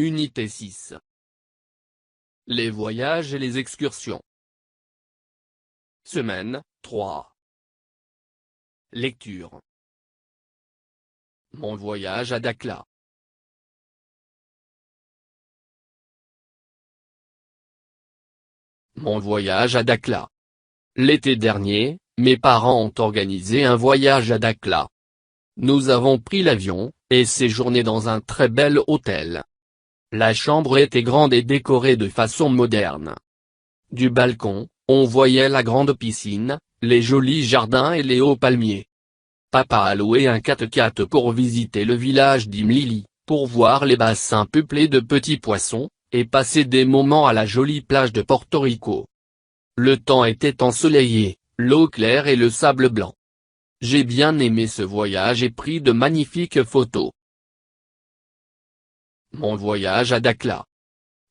Unité 6. Les voyages et les excursions. Semaine 3. Lecture. Mon voyage à Dakhla. Mon voyage à Dakhla. L'été dernier, mes parents ont organisé un voyage à Dakhla. Nous avons pris l'avion, et séjourné dans un très bel hôtel. La chambre était grande et décorée de façon moderne. Du balcon, on voyait la grande piscine, les jolis jardins et les hauts palmiers. Papa a loué un 4x4 pour visiter le village d'Imlili, pour voir les bassins peuplés de petits poissons, et passer des moments à la jolie plage de Porto Rico. Le temps était ensoleillé, l'eau claire et le sable blanc. J'ai bien aimé ce voyage et pris de magnifiques photos. Mon voyage à Dakhla.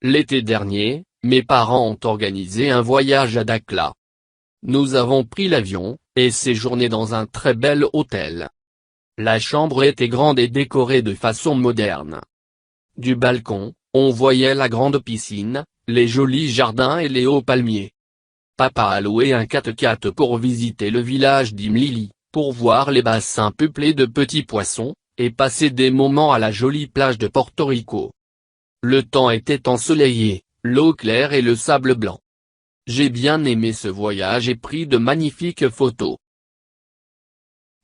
L'été dernier, mes parents ont organisé un voyage à Dakhla. Nous avons pris l'avion, et séjourné dans un très bel hôtel. La chambre était grande et décorée de façon moderne. Du balcon, on voyait la grande piscine, les jolis jardins et les hauts palmiers. Papa a loué un 4x4 pour visiter le village d'Imlili, pour voir les bassins peuplés de petits poissons, et passer des moments à la jolie plage de Porto Rico. Le temps était ensoleillé, l'eau claire et le sable blanc. J'ai bien aimé ce voyage et pris de magnifiques photos.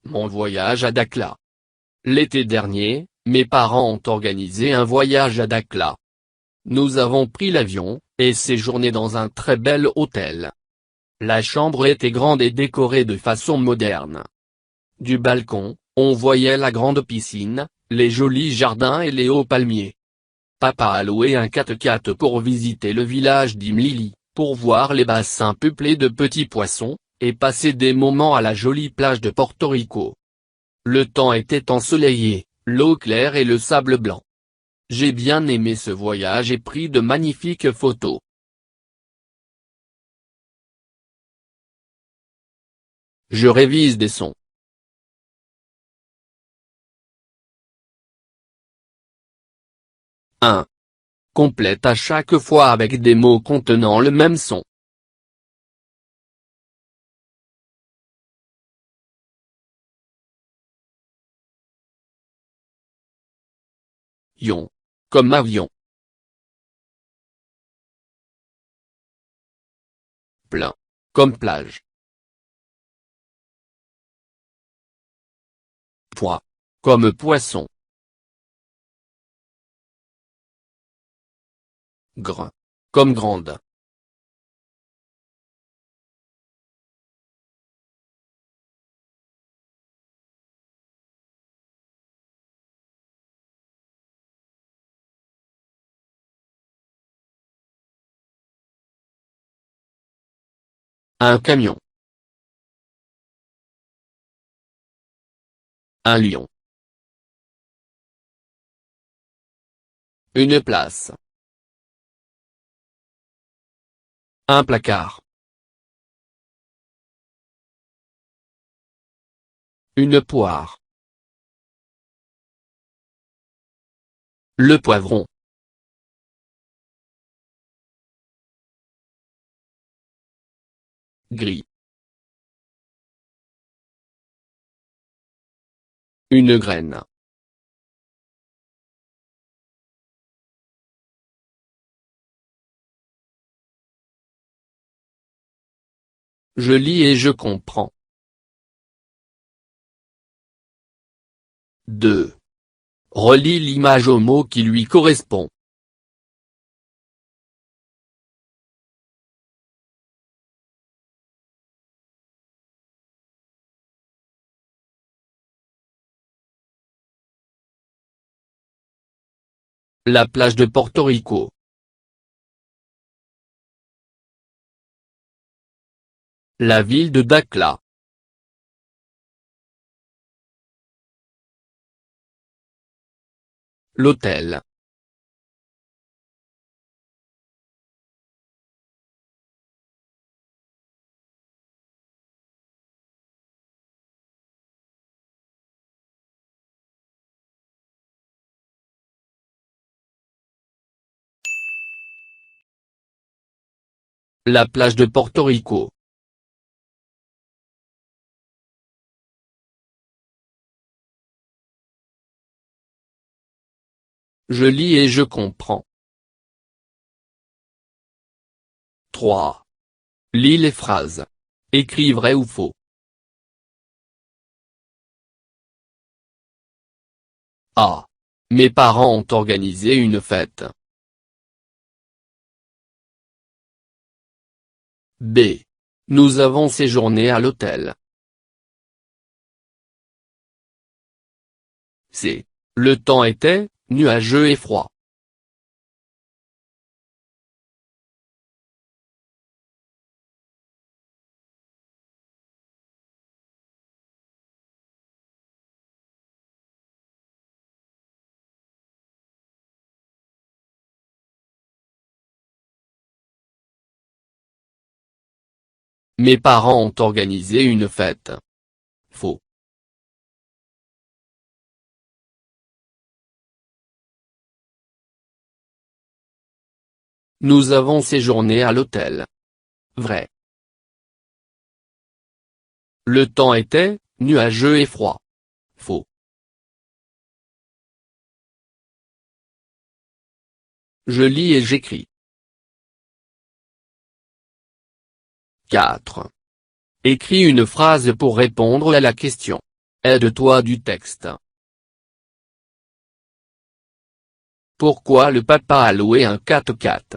Mon voyage à Dakhla. L'été dernier, mes parents ont organisé un voyage à Dakhla. Nous avons pris l'avion, et séjourné dans un très bel hôtel. La chambre était grande et décorée de façon moderne. Du balcon, on voyait la grande piscine, les jolis jardins et les hauts palmiers. Papa a loué un 4x4 pour visiter le village d'Imlili, pour voir les bassins peuplés de petits poissons, et passer des moments à la jolie plage de Porto Rico. Le temps était ensoleillé, l'eau claire et le sable blanc. J'ai bien aimé ce voyage et pris de magnifiques photos. Je révise des sons. 1. Complète à chaque fois avec des mots contenant le même son. Ion. Comme avion. Plein. Comme plage. Poids. Comme poisson. Grain. Comme grande. Un camion. Un lion. Une place. Un placard. Une poire. Le poivron. Gris. Une graine. Je lis et je comprends. 2. Relie l'image au mot qui lui correspond. La plage de Porto Rico. La ville de Dakhla. L'hôtel. La plage de Porto Rico. Je lis et je comprends. 3. Lis les phrases. Écris vrai ou faux. A. Mes parents ont organisé une fête. B. Nous avons séjourné à l'hôtel. C. Le temps était nuageux et froid. Mes parents ont organisé une fête. Faux. Nous avons séjourné à l'hôtel. Vrai. Le temps était nuageux et froid. Faux. Je lis et j'écris. 4. Écris une phrase pour répondre à la question. Aide-toi du texte. Pourquoi le papa a loué un 4x4?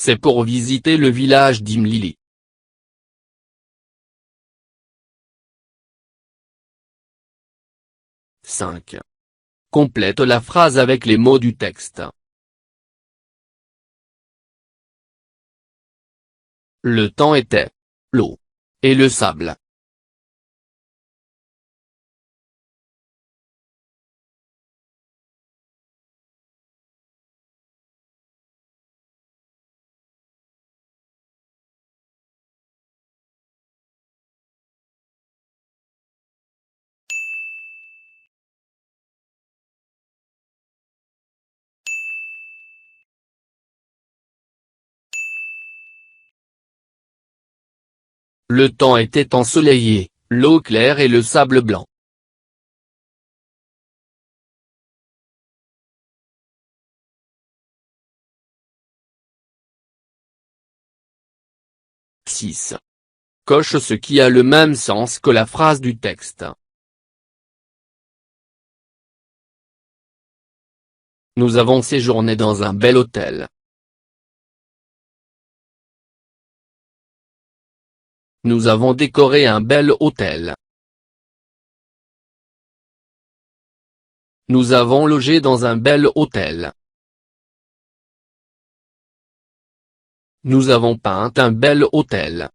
C'est pour visiter le village d'Imlili. 5. Complète la phrase avec les mots du texte. Le temps était l'eau et le sable. Le temps était ensoleillé, l'eau claire et le sable blanc. « 6. Coche ce qui a le même sens que la phrase du texte. Nous avons séjourné dans un bel hôtel. Nous avons décoré un bel hôtel. Nous avons logé dans un bel hôtel. Nous avons peint un bel hôtel.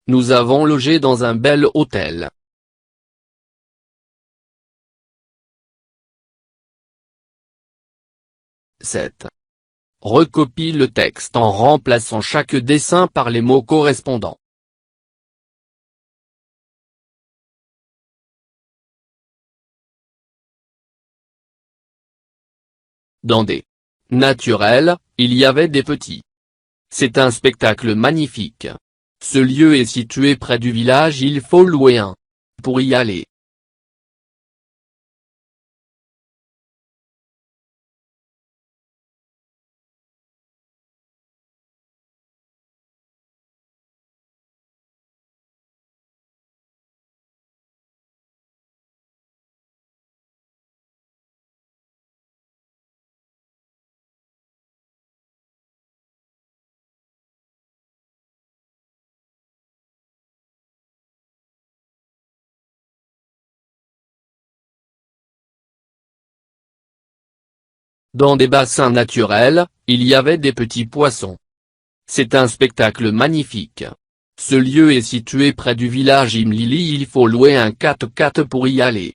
Nous avons logé dans un bel hôtel. 7. Recopie le texte en remplaçant chaque dessin par les mots correspondants. Dans des naturels, il y avait des petits. C'est un spectacle magnifique. Ce lieu est situé près du village, il faut louer un pour y aller. Dans des bassins naturels, il y avait des petits poissons. C'est un spectacle magnifique. Ce lieu est situé près du village Imlili, il faut louer un 4x4 pour y aller.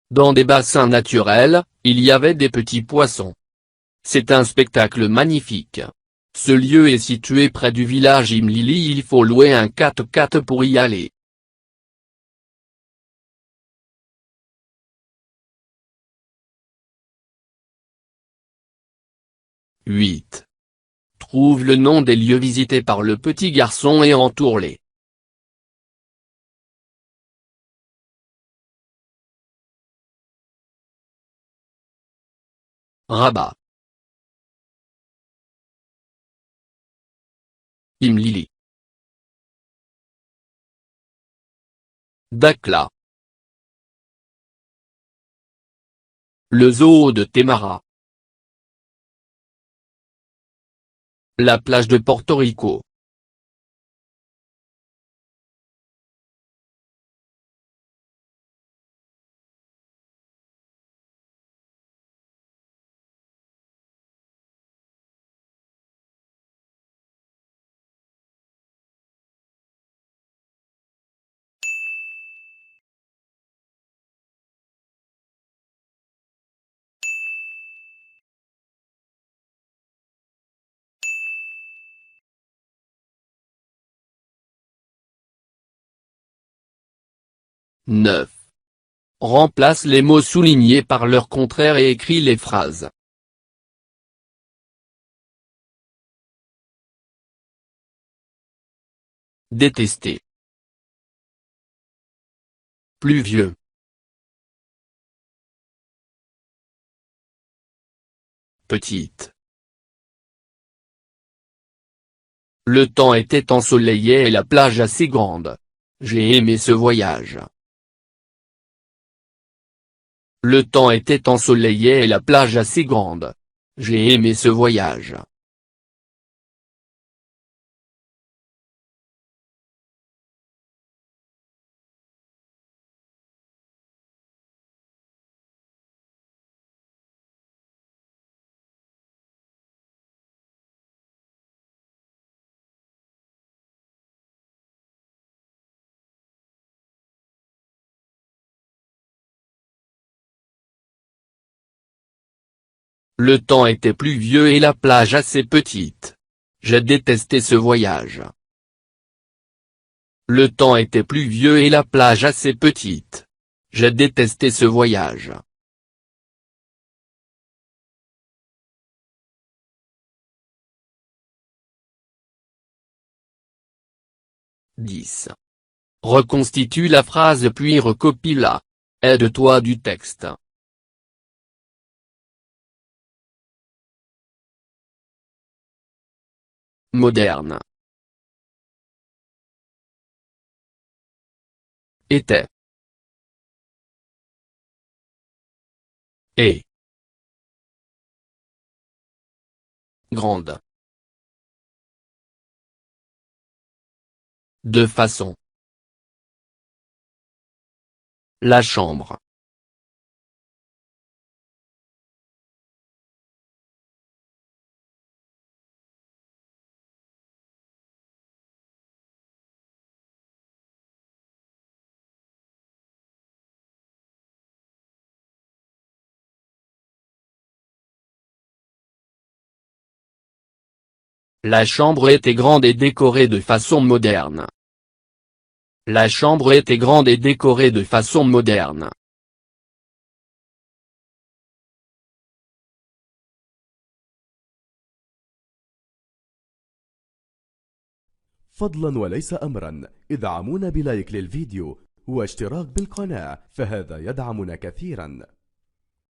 Dans des bassins naturels, il y avait des petits poissons. C'est un spectacle magnifique. Ce lieu est situé près du village Imlili, il faut louer un 4x4 pour y aller. « 8. Trouve le nom des lieux visités par le petit garçon et entoure-les. Rabat. Imlili. Dakhla. Le zoo de Temara. La plage de Porto Rico. « 9. Remplace les mots soulignés par leur contraire et écris les phrases. Détester. Pluvieux. Petite. Le temps était ensoleillé et la plage assez grande. J'ai aimé ce voyage. Le temps était ensoleillé et la plage assez grande. J'ai aimé ce voyage. Le temps était pluvieux et la plage assez petite. J'ai détesté ce voyage. Le temps était pluvieux et la plage assez petite. J'ai détesté ce voyage. « 10. Reconstitue la phrase puis recopie-la. Aide-toi du texte. Moderne. Était. Et. Grande. De façon. La chambre. La chambre était grande et décorée de façon moderne. La chambre était grande et décorée de façon moderne. فضلا وليس أمرا ادعمونا بلايك للفيديو واشتراك بالقناة، فهذا يدعمنا كثيرا.